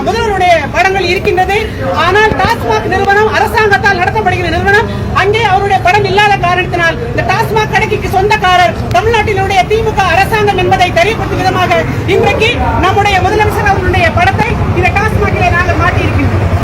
முதல்வருடைய படங்கள் இருக்கின்றது. ஆனால் டாஸ்மாக் நிறுவனம் அரசாங்கத்தால் நடத்தப்படுகிற நிறுவனம். அங்கே அவருடைய படம் இல்லாத காரணத்தினால் இந்த டாஸ்மாக் கடைக்கு சொந்தக்காரர் தமிழ்நாட்டினுடைய திமுக அரசாங்கம் என்பதை தெரியப்படுத்தும் விதமாக இன்றைக்கு நம்முடைய முதலமைச்சர் அவர்களுடைய படத்தை